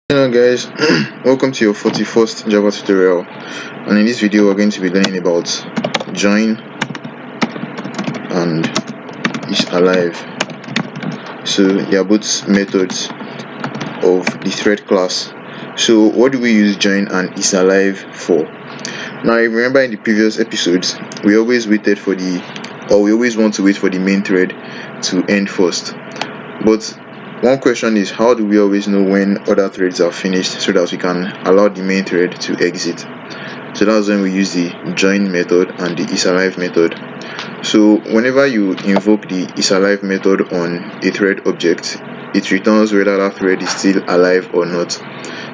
Hello guys, welcome to your 41st Java tutorial, and in this video we're going to be learning about join and isAlive. So they are both methods of the thread class. So what do we use join and isAlive for? Now remember in the previous episodes we always want to wait for the main thread to end first, but one question is, how do we always know when other threads are finished so that we can allow the main thread to exit? So that's when we use the join method and the isAlive method. So whenever you invoke the isAlive method on a thread object, it returns whether that thread is still alive or not.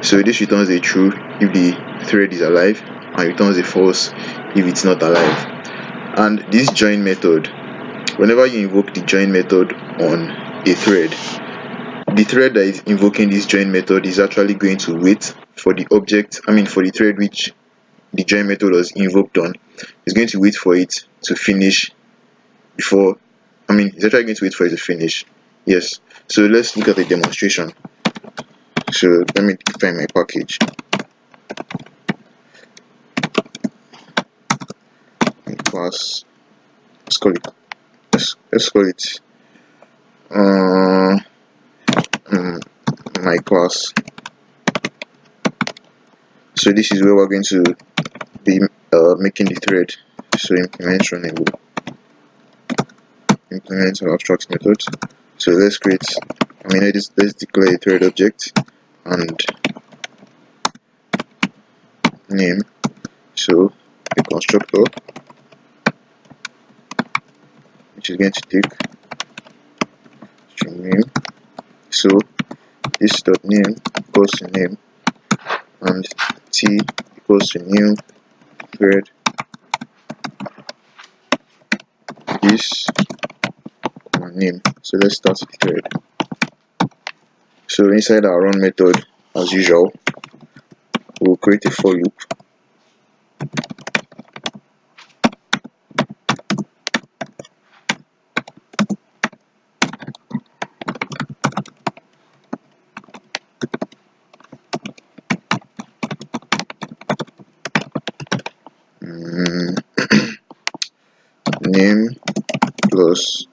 So this returns a true if the thread is alive and returns a false if it's not alive. And this join method, whenever you invoke the join method on a thread, the thread that is invoking this join method is actually going to wait for the for the thread which the join method was invoked on. It's going to wait for it to finish it's actually going to wait for it to finish. Yes. So let's look at the demonstration. So let me find my package. My class. Let's call it my class. So this is where we're going to be making the thread. So implement runnable, implement our abstract method. So let's declare a thread object and name. So a constructor which is going to take string name. So this dot name equals to name and t equals to new thread this name. So let's start the thread. So inside our run method, as usual, we'll create a for loop. Name plus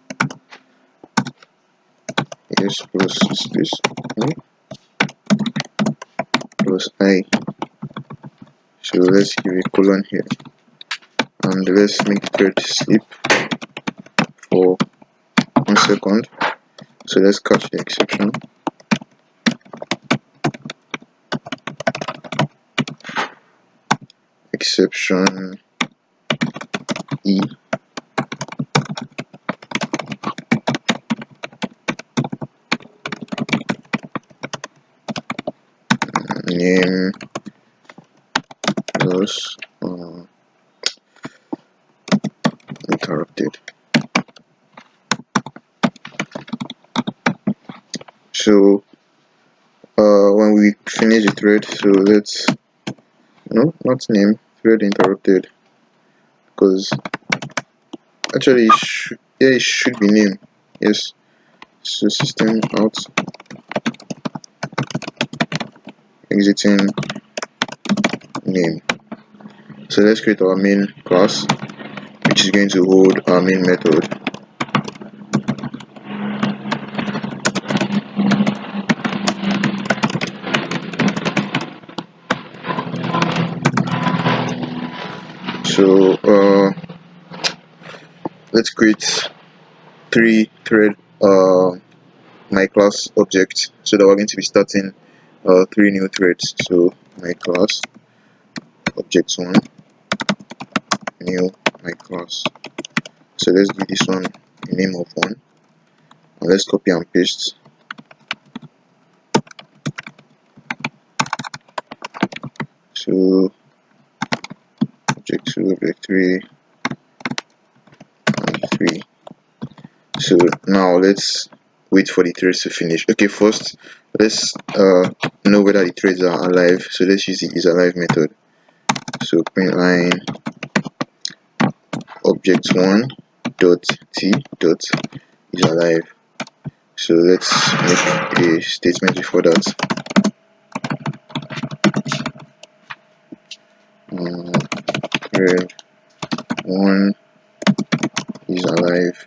plus space plus I. So let's give a colon here and let's make the thread sleep for 1 second. So let's catch the exception. Exception E. Name plus interrupted. So when we finish the thread, so let's not name thread interrupted, because actually it should be name. Yes. So system out exiting name. So let's create our main class which is going to hold our main method. So let's create 3 thread my class objects so that we're going to be starting 3 new threads. So my class object 1 new my class. So let's give this one a name of 1 and let's copy and paste. So object 2, object 3 and 3. So now let's wait for the threads to finish. Okay, first let's know whether the threads are alive. So let's use the isAlive method. So print line object 1 dot t dot isAlive. So let's make a statement before that. thread 1 is alive.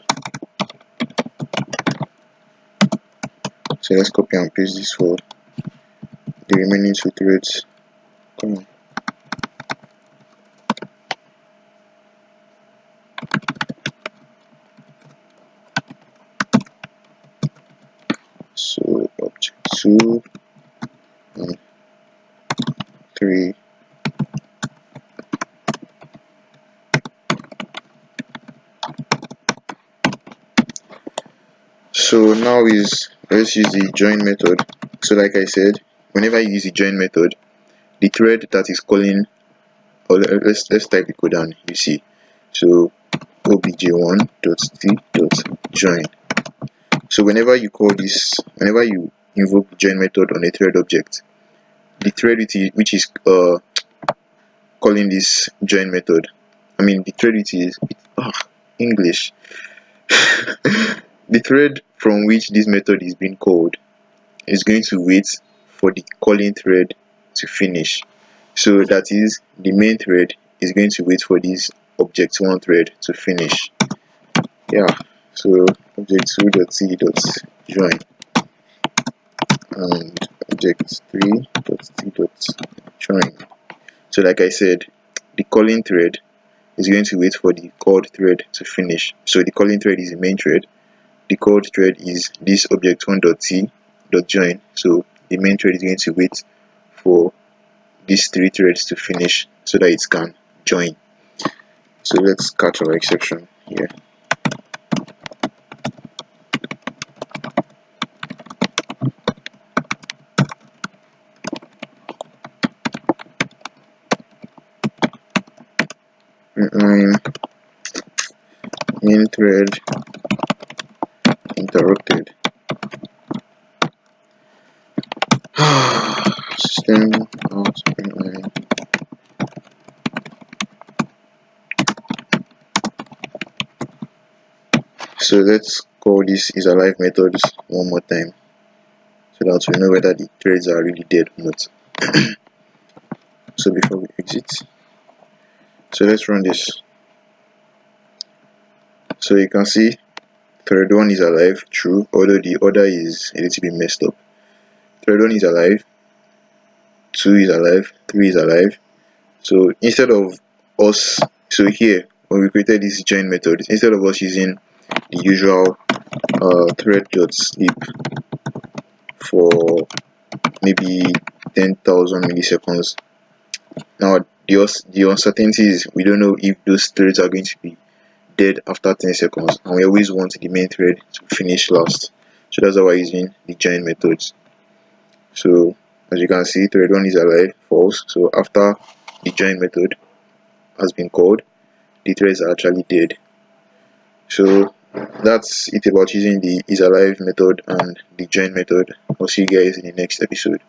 So let's copy and paste this for the remaining 2 threads. Come on. So object 2 and 3. So now let's use the join method. So like I said, whenever you use the join method, the thread that is calling, or let's type the code down, you see. So obj1.t.join. So whenever you invoke the join method on a thread object, the thread which is calling this join method, the thread which is English the thread from which this method is being called is going to wait for the calling thread to finish. So that is, the main thread is going to wait for this object1 thread to finish. So object2.t.join and object3.t.join. So like I said, the calling thread is going to wait for the called thread to finish. So the calling thread is the main thread, the called thread is this object1.t.join. So the main thread is going to wait for these 3 threads to finish so that it can join. So let's catch our exception here. Main thread interrupted. System out inline. So let's call this isAlive methods one more time so that we know whether the threads are really dead or not. So before we exit, so let's run this. So you can see thread 1 is alive, true, although the order is a little bit messed up. Thread 1 is alive, 2 is alive, 3 is alive. So instead of us, so here when we created this join method, instead of us using the usual thread.sleep for maybe 10,000 milliseconds, now the uncertainty is we don't know if those threads are going to be dead after 10 seconds, and we always want the main thread to finish last. So that's why we're using the join methods. So as you can see, thread 1 is alive, false. So after the join method has been called, the threads are actually dead. So that's it about using the isAlive method and the join method. I'll see you guys in the next episode.